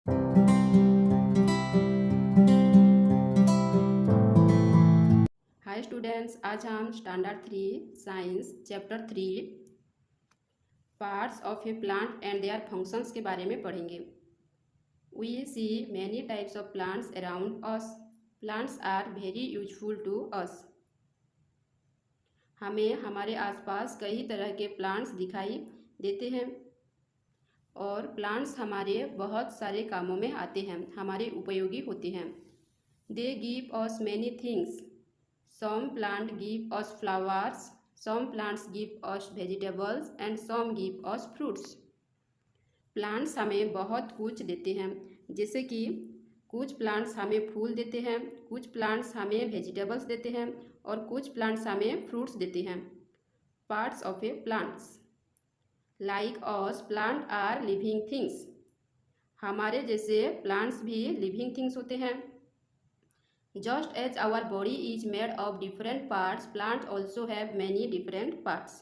हाय students, आज हम standard 3 science chapter 3 parts of a plant and their functions के बारे में पढ़ेंगे। We see many types of plants around us. Plants are very useful to us. हमें हमारे आसपास कई तरह के प्लांट्स दिखाई देते हैं और प्लांट्स हमारे बहुत सारे कामों में आते हैं, हमारे उपयोगी होते हैं। They give us many things. Some plant give us flowers, some plants give us vegetables and some give us fruits. Plants हमें बहुत कुछ देते हैं, जैसे कि कुछ प्लांट्स हमें फूल देते हैं, कुछ प्लांट्स हमें वेजिटेबल्स देते हैं और कुछ प्लांट्स हमें फ्रूट्स देते हैं। Parts of a plants like us plant are living things. हमारे जैसे प्लांट्स भी लिविंग थिंग्स होते हैं। Just as our body is made of different parts, plants also have many different parts.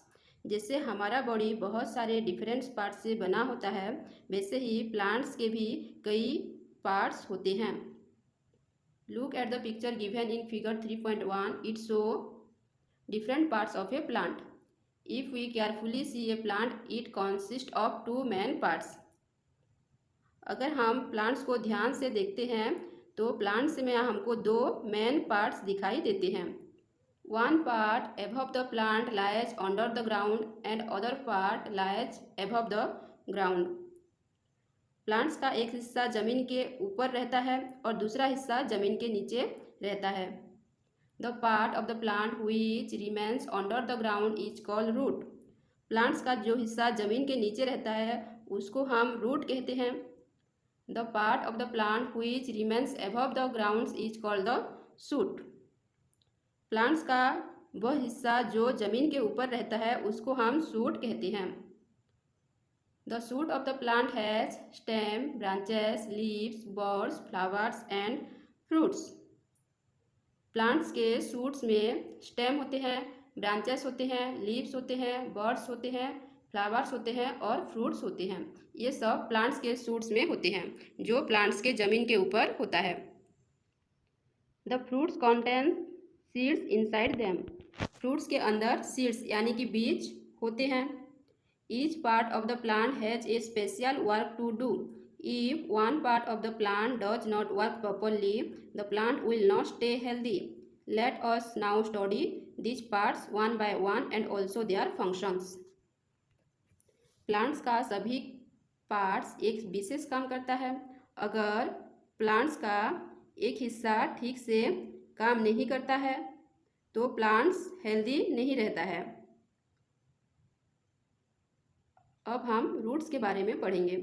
जैसे हमारा बॉडी बहुत सारे डिफरेंट पार्ट्स से बना होता है, वैसे ही प्लांट्स के भी कई पार्ट्स होते हैं। Look at the picture given in figure 3.1. It shows different parts of a plant. If we carefully see a plant, it consists of two main parts. अगर हम प्लांट्स को ध्यान से देखते हैं तो प्लांट्स में हमको दो मेन पार्ट्स दिखाई देते हैं। One part above the plant lies under the ground and other part lies above the ground. Plants का एक हिस्सा जमीन के ऊपर रहता है और दूसरा हिस्सा जमीन के नीचे रहता है। The part of the plant which remains under the ground is called root. Plants का जो हिस्सा जमीन के नीचे रहता है उसको हम रूट कहते हैं। The part of the plant which remains above the ground is called the shoot. Plants का वह हिस्सा जो जमीन के ऊपर रहता है उसको हम शूट कहते हैं। The shoot of the plant has stem, branches, leaves, buds, flowers and fruits. Plants के शूट्स में स्टेम होते हैं, ब्रांचेस होते हैं, लीव्स होते हैं, बर्ड्स होते हैं, फ्लावर्स होते हैं और फ्रूट्स होते हैं। ये सब प्लांट्स के शूट्स में होते हैं जो प्लांट्स के जमीन के ऊपर होता है। The fruits contain seeds inside them. Fruits के अंदर सीड्स यानी कि बीज होते हैं। Each part of the plant has a special work to do. If one part of the plant does not work properly, the plant will not stay healthy. Let us now study these parts one by one and also their functions. Plants का सभी parts एक विशेष काम करता है। अगर plants का एक हिस्सा ठीक से काम नहीं करता है तो प्लांट्स हेल्दी नहीं रहता है। अब हम रूट्स के बारे में पढ़ेंगे।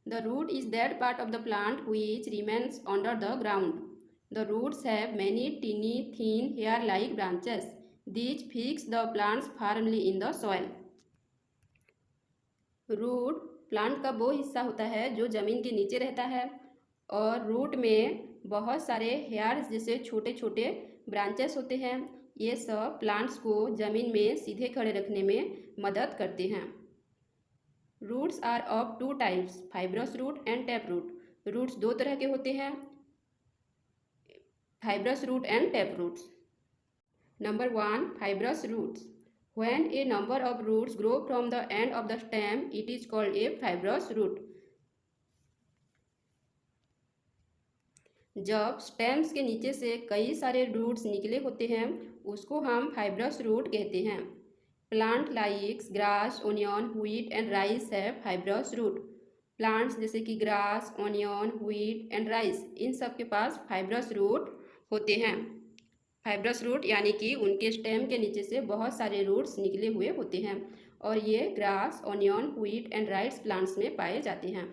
The root is that part of the plant which remains under the ground. The roots have many tiny, thin, hair-like branches. These fix the plants firmly in the soil. Root plant का वो हिस्सा होता है जो जमीन के नीचे रहता है और रूट में बहुत सारे हेयर्स जैसे छोटे छोटे ब्रांचेस होते हैं। ये सब प्लांट्स को जमीन में सीधे खड़े रखने में मदद करते हैं। Roots are of two types, fibrous root and tap root. Roots दो तरह के होते हैं, fibrous root and tap roots. Number 1, fibrous roots. When a number of roots grow from the end of the stem, it is called a fibrous root. जब stems के नीचे से कई सारे रूट्स निकले होते हैं उसको हम फाइब्रस रूट कहते हैं। Plant likes grass, onion, wheat and rice है फाइब्रस रूट। प्लांट्स जैसे कि grass, onion, wheat and rice, इन सब के पास फाइब्रस रूट होते हैं। फाइब्रस रूट यानी कि उनके स्टेम के नीचे से बहुत सारे रूट्स निकले हुए होते हैं और ये grass, onion, wheat and rice plants में पाए जाते हैं।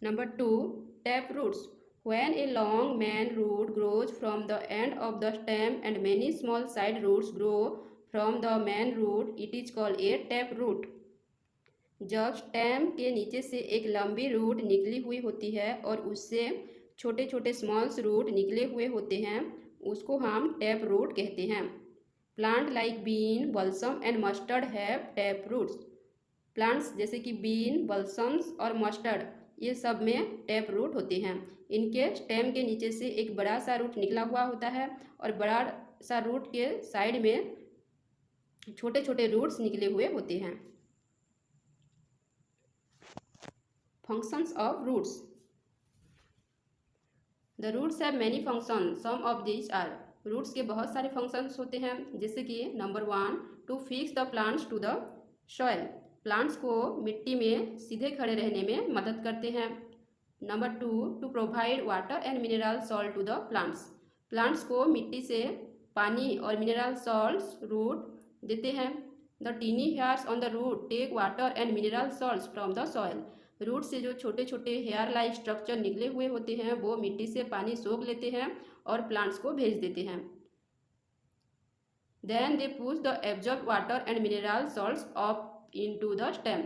Number 2, tap roots. When a long main root grows from the end of the stem and many small side roots grow from the main root, it is called a tap root. जब stem के नीचे से एक लंबी root निकली हुई होती है और उससे छोटे छोटे स्मॉल्स रूट निकले हुए होते हैं उसको हम टैप रूट कहते हैं। Plant like bean, balsam and mustard have tap roots. Plants जैसे कि बीन, बल्सम्स और मस्टर्ड, ये सब में टैप रूट होते हैं। इनके स्टेम के नीचे से एक बड़ा सा रूट निकला हुआ होता है और बड़ा सा रूट के साइड में छोटे छोटे रूट्स निकले हुए होते हैं। Functions of roots. The roots have many function, some of these are. Roots के बहुत सारे फंक्शंस होते हैं, जैसे कि number 1, to fix the plants to the soil. Plants को मिट्टी में सीधे खड़े रहने में मदद करते हैं। Number 2, to provide water and mineral salt to the plants. Plants को मिट्टी से पानी और मिनरल सॉल्ट्स रूट देते हैं। The tiny hairs on the root take water and mineral salts from the soil. Root से जो छोटे छोटे हेयर लाइक स्ट्रक्चर निकले हुए होते हैं वो मिट्टी से पानी सोख लेते हैं और प्लांट्स को भेज देते हैं। Then they push the absorb water and mineral salts up into the stem.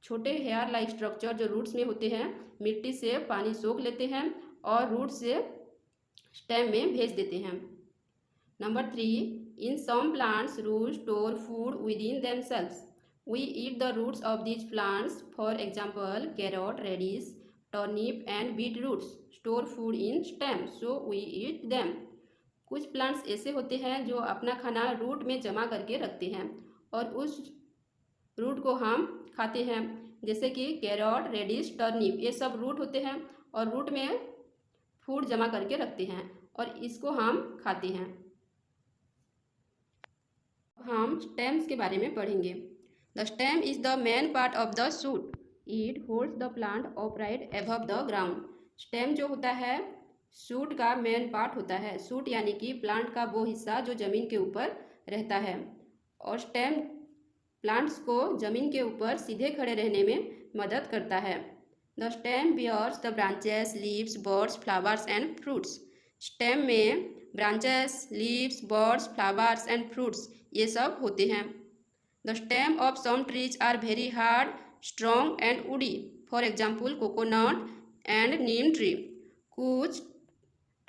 छोटे हेयर लाइक स्ट्रक्चर जो रूट्स में होते हैं मिट्टी से पानी सोख लेते हैं और रूट से स्टेम में भेज देते हैं। Number 3, in some plants roots store food within themselves. We eat the roots of these plants. For example, carrot, radish, turnip and beetroots store food in stem, so we eat them. कुछ plants ऐसे होते हैं जो अपना खाना root में जमा करके रखते हैं और उस रूट को हम खाते हैं, जैसे कि कैरट, रेडिश, टर्निप, ये सब रूट होते हैं और रूट में फूड जमा करके रखते हैं और इसको हम खाते हैं। हम स्टेम्स के बारे में पढ़ेंगे। The stem is the main part of the shoot. It holds the plant upright above the ground. Stem जो होता है शूट का मेन पार्ट होता है। शूट यानी कि प्लांट का वो हिस्सा जो जमीन के ऊपर रहता है और स्टेम प्लांट्स को जमीन के ऊपर सीधे खड़े रहने में मदद करता है। The stem bears the branches, leaves, buds, flowers and fruits. Stem में branches, leaves, birds, flowers and fruits ये सब होते हैं। The stem of some trees are very hard, strong and woody. For example, coconut and neem tree. कुछ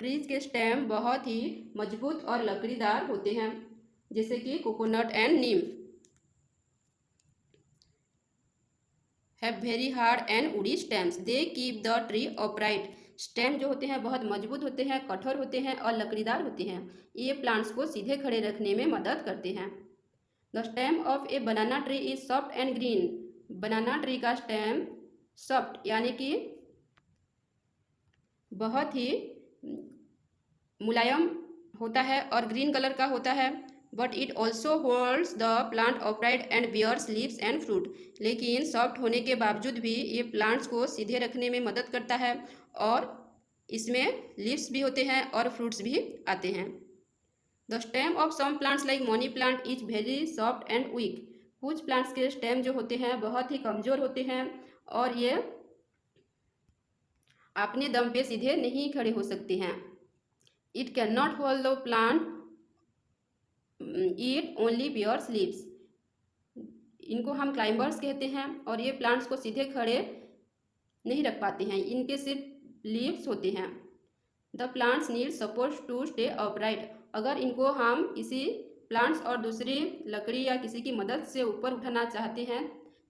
trees के stem बहुत ही मजबूत और लकड़ीदार होते हैं, जैसे कि coconut and Neem. Have very hard and woody stems. They keep the tree upright. Stem जो होते हैं बहुत मजबूत होते हैं, कठोर होते हैं और लकड़ीदार होते हैं। ये प्लांट्स को सीधे खड़े रखने में मदद करते हैं। The stem of a banana tree is soft and green. Banana tree का स्टेम सॉफ्ट यानी कि बहुत ही मुलायम होता है और ग्रीन कलर का होता है। But it also holds the plant upright and bears leaves and fruit. लेकिन सॉफ्ट होने के बावजूद भी ये प्लांट्स को सीधे रखने में मदद करता है और इसमें लीव्स भी होते हैं और फ्रूट्स भी आते हैं। The stem of some plants like money plant is very soft and weak. कुछ प्लांट्स के स्टेम जो होते हैं बहुत ही कमज़ोर होते हैं और ये अपने दम पे सीधे नहीं खड़े हो सकते हैं। It cannot hold the plant, it only bears leaves. इनको हम क्लाइंबर्स कहते हैं और ये प्लांट्स को सीधे खड़े नहीं रख पाते हैं, इनके सिर्फ लीव्स होते हैं। The plants need support to stay upright. अगर इनको हम किसी प्लांट्स और दूसरी लकड़ी या किसी की मदद से ऊपर उठाना चाहते हैं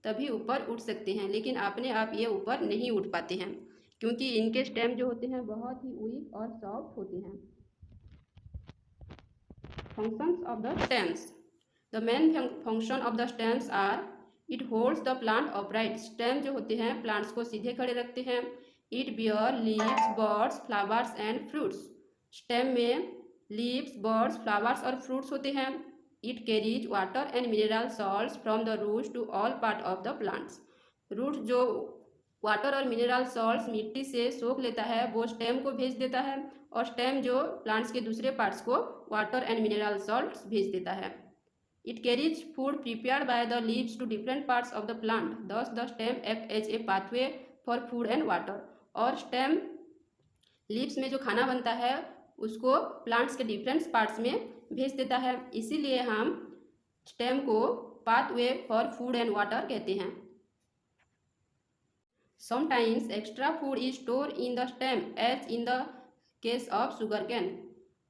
तभी ऊपर उठ सकते हैं, लेकिन अपने आप ये ऊपर नहीं उठ पाते हैं क्योंकि इनके स्टेम जो होते हैं बहुत ही वीक और सॉफ्ट होते हैं। Functions of the stems. The main function of the stems are it holds the plant upright. Stem जो होते हैं प्लांट्स को सीधे खड़े रखते हैं। It bear leaves, birds, flowers and fruits. Stem में लीव्स, बर्ड्स, फ्लावर्स और फ्रूट्स होते हैं। It carries water and mineral salts from the roots to all part of the plants. Root जो वाटर और मिनरल सॉल्ट्स मिट्टी से सोख लेता है वो स्टेम को भेज देता है और स्टेम जो प्लांट्स के दूसरे पार्ट्स को वाटर एंड मिनरल सॉल्ट्स भेज देता है। It carries food prepared by the leaves to different parts of the plant, thus the stem act as a pathway for food and water. और stem leaves में जो खाना बनता है उसको प्लांट्स के डिफरेंट पार्ट्स में भेज देता है, इसीलिए हम स्टेम को pathway for food and water कहते हैं। Sometimes extra food is store in the stem as in the case of sugar cane.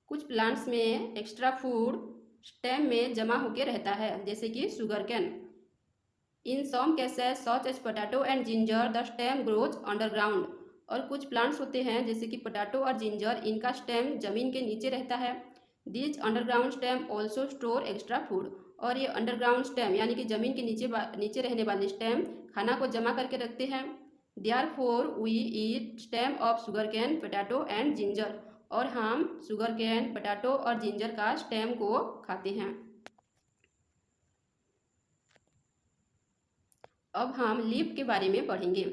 कुछ प्लांट्स में एक्स्ट्रा फूड स्टेम में जमा होकर रहता है, जैसे कि sugar cane. In some cases such as potato and ginger the stem grows underground. और कुछ प्लांट्स होते हैं जैसे कि पोटैटो और जिंजर, इनका स्टेम जमीन के नीचे रहता है। This underground stem also store extra food. और ये अंडरग्राउंड स्टेम यानी कि जमीन के नीचे रहने वाले स्टेम खाना को जमा करके रखते हैं। Therefore we eat stem of sugar cane potato and ginger. और हम शुगर कैन, पोटैटो और जिंजर का स्टेम को खाते हैं। अब हम लीफ के बारे में पढ़ेंगे।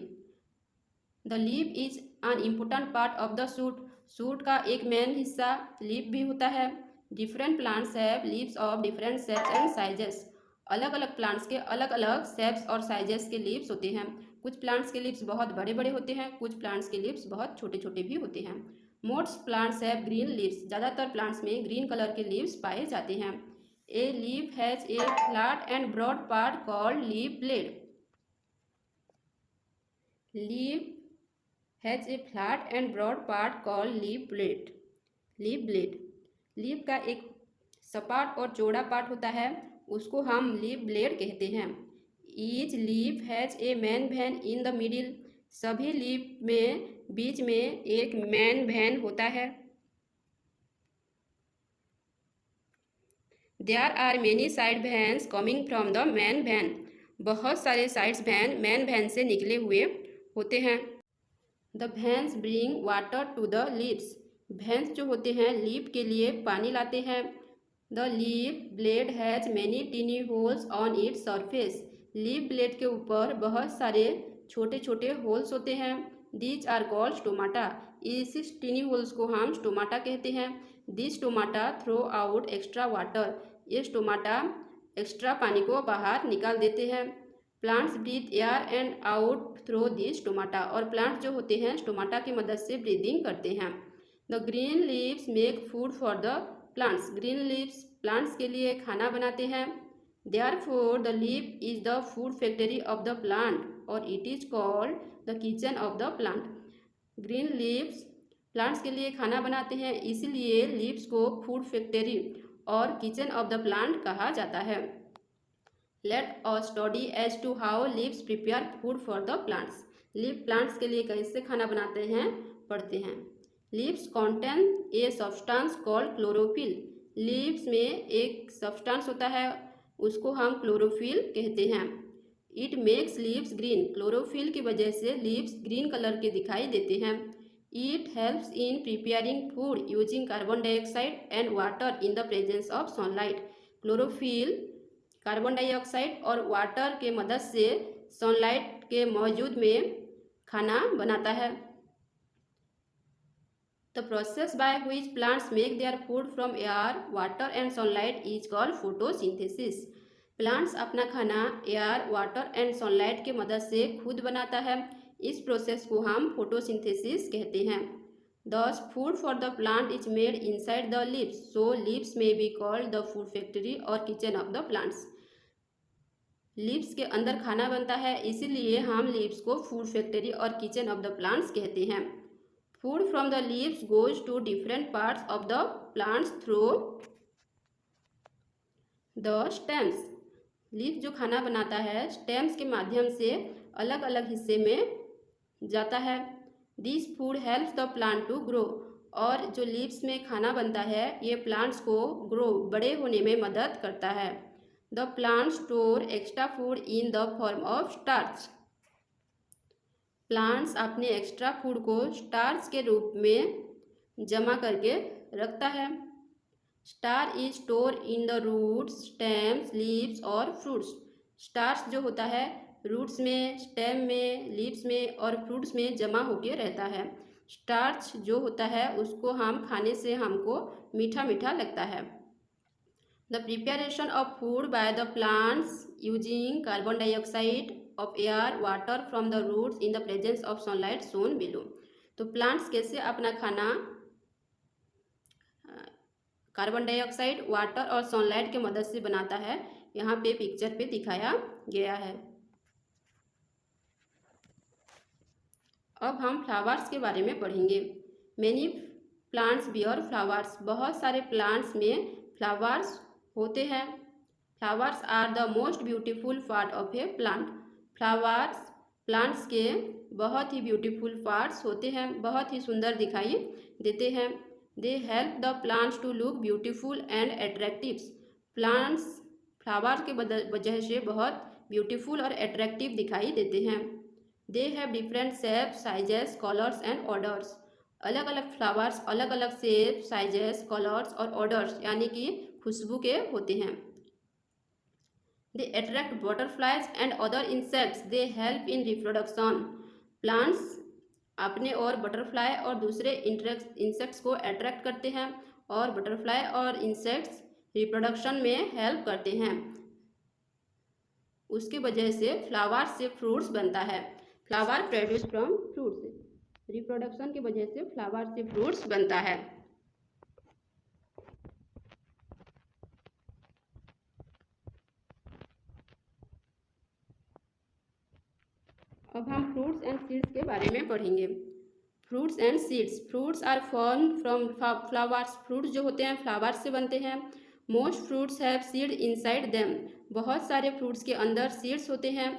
The leaf is an important part of the shoot. Shoot का एक मेन हिस्सा लीफ भी होता है। Different plants have leaves of different shapes and sizes. अलग अलग प्लांट्स के अलग अलग शेप्स और साइजेस के लीव्स होते हैं। कुछ प्लांट्स के लीव्स बहुत बड़े बड़े होते हैं, कुछ प्लांट्स के लीव्स बहुत छोटे छोटे भी होते हैं। Most plants have green leaves. ज़्यादातर प्लांट्स में ग्रीन कलर के लीव्स पाए जाते हैं। A leaf has a flat and broad part called leaf blade. Leaf has a flat and broad part called leaf blade. Leaf blade. Leaf का एक सपाट और चौड़ा पार्ट होता है, उसको हम लीफ ब्लेड कहते हैं। Each leaf has a main vein in the middle. सभी लीफ में बीच में एक मेन वेन होता है। There are many side veins coming from the main vein. बहुत सारे साइड्स वेन मेन वेन से निकले हुए होते हैं। The veins bring water to the leaves. Veins जो होते हैं लीफ के लिए पानी लाते हैं। The leaf blade has many tiny holes on its surface. Leaf blade के ऊपर बहुत सारे छोटे छोटे होल्स होते हैं। These are called stomata. इस टीनी होल्स को हम स्टोमाटा कहते हैं। This stomata throw out extra water. ये स्टोमाटा एक्स्ट्रा पानी को बाहर निकाल देते हैं। Plants breathe air and out through this stomata. और प्लांट्स जो होते हैं स्टोमाटा की मदद से ब्रीदिंग करते हैं। The green leaves make food for the plants. Green leaves plants के लिए खाना बनाते हैं। Therefore the leaf is the food factory of the plant और it is called the kitchen of the plant. Green leaves plants के लिए खाना बनाते हैं, इसीलिए लीव्स को फूड फैक्ट्री और किचन ऑफ द प्लांट कहा जाता है। Let us study as to how leaves prepare food for the plants. Leaf plants के लिए कैसे खाना बनाते हैं पढ़ते हैं। Leaves contain a substance called chlorophyll. Leaves में एक सब्सटेंस होता है, उसको हम क्लोरोफिल कहते हैं। It makes leaves green. Chlorophyll की वजह से लीव्स ग्रीन कलर के दिखाई देते हैं। It helps in preparing food using carbon dioxide and water in the presence of sunlight. Chlorophyll carbon dioxide और वाटर के मदद से सनलाइट के मौजूद में खाना बनाता है। The process by which plants make their food from air, water and sunlight is called photosynthesis. Plants अपना खाना एयर, वाटर एंड सनलाइट के मदद से खुद बनाता है। इस प्रोसेस को हम फोटोसिंथेसिस कहते हैं। Thus, food for the plant is made inside the leaves, so leaves may be called the food factory or kitchen of the plants. Leaves के अंदर खाना बनता है, इसीलिए हम लीव्स को फूड फैक्ट्री और किचन ऑफ द प्लांट्स कहते हैं। Food from the leaves goes to different parts of the plants through the stems. Leaf जो खाना बनाता है स्टेम्स के माध्यम से अलग अलग हिस्से में जाता है। This food helps the plant to grow. और जो लीव्स में खाना बनता है ये प्लांट्स को ग्रो, बड़े होने में मदद करता है। The plant store extra food in the form of starch. Plants अपने एक्स्ट्रा फूड को स्टार्च के रूप में जमा करके रखता है। Starch is store in the roots, stems, leaves और फ्रूट्स। स्टार्च जो होता है रूट्स में, स्टेम में, लीव्स में और फ्रूट्स में जमा होकर रहता है। स्टार्च जो होता है उसको हम खाने से हमको मीठा मीठा लगता है। The preparation of food by the plants using carbon dioxide of air, water from the roots in the presence of sunlight shown below. तो प्लांट्स कैसे अपना खाना कार्बन डाइऑक्साइड, वाटर और सनलाइट की मदद से बनाता है, यहाँ पे पिक्चर पे दिखाया गया है। अब हम फ्लावर्स के बारे में पढ़ेंगे। Many plants bear flowers. बहुत सारे प्लांट्स में फ्लावर्स होते हैं। Flowers are the most beautiful part of a plant. Flowers plants के बहुत ही ब्यूटीफुल पार्ट्स होते हैं, बहुत ही सुंदर दिखाई देते हैं। They help the plants to look beautiful and attractive. Plants flower के वजह से बहुत ब्यूटीफुल और अट्रैक्टिव दिखाई देते हैं। They have different shape, sizes, colours and orders. अलग अलग फ्लावर्स अलग अलग शेप, साइजेस, कलर्स और ऑर्डर्स यानी कि खुशबू के होते हैं। They attract butterflies and other insects. They help in reproduction. Plants अपने और बटरफ्लाई और दूसरे इंसेक्ट्स को अट्रैक्ट करते हैं और बटरफ्लाई और इंसेक्ट्स रिप्रोडक्शन में हेल्प करते हैं। उसकी वजह से फ्लावर से फ्रूट्स बनता है। Flower produce from fruits. Reproduction की वजह से फ्लावर से फ्रूट्स बनता है। अब हम फ्रूट्स एंड सीड्स के बारे में पढ़ेंगे। Fruits and seeds. Fruits are form from flowers. Fruits जो होते हैं फ्लावर्स से बनते हैं। Most fruits have seed inside them. बहुत सारे फ्रूट्स के अंदर सीड्स होते हैं।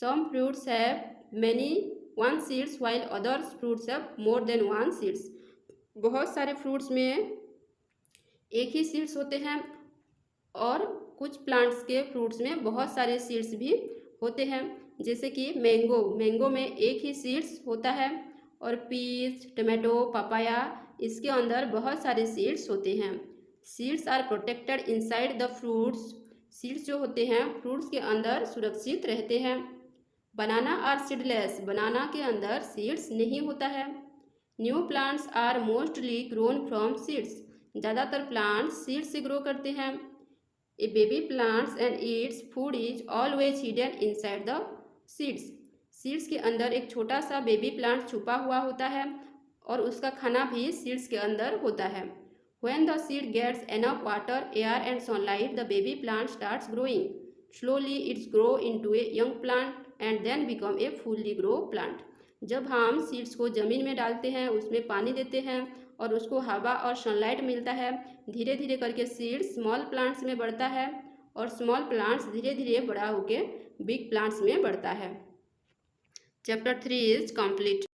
Some fruits have many one seeds while others fruits have more than one seeds. बहुत सारे फ्रूट्स में एक ही सीड्स होते हैं और कुछ प्लांट्स के फ्रूट्स में बहुत सारे सीड्स भी होते हैं। जैसे कि मैंगो में एक ही सीड्स होता है। और पीच, टमाटो, पपाया, इसके अंदर बहुत सारे सीड्स होते हैं। Seeds are protected inside the fruits. Seeds जो होते हैं फ्रूट्स के अंदर सुरक्षित रहते हैं। बनाना आर सीडलेस। बनाना के अंदर सीड्स नहीं होता है। New plants are mostly grown from seeds. ज़्यादातर प्लांट्स सीड्स से ग्रो करते हैं। A baby plants and its food is always hidden inside the seeds. Seeds के अंदर एक छोटा सा बेबी प्लांट छुपा हुआ होता है और उसका खाना भी सीड्स के अंदर होता है। When the seed gets enough water, air and sunlight, the baby plant starts growing. Slowly it grows into a young plant and then become a fully grown plant. जब हम सीड्स को ज़मीन में डालते हैं, उसमें पानी देते हैं और उसको हवा और सनलाइट मिलता है, धीरे धीरे करके सीड्स स्मॉल प्लांट्स में बढ़ता है और स्मॉल प्लांट्स धीरे धीरे बड़ा होकर बिग प्लांट्स में बढ़ता है। Chapter 3 is complete.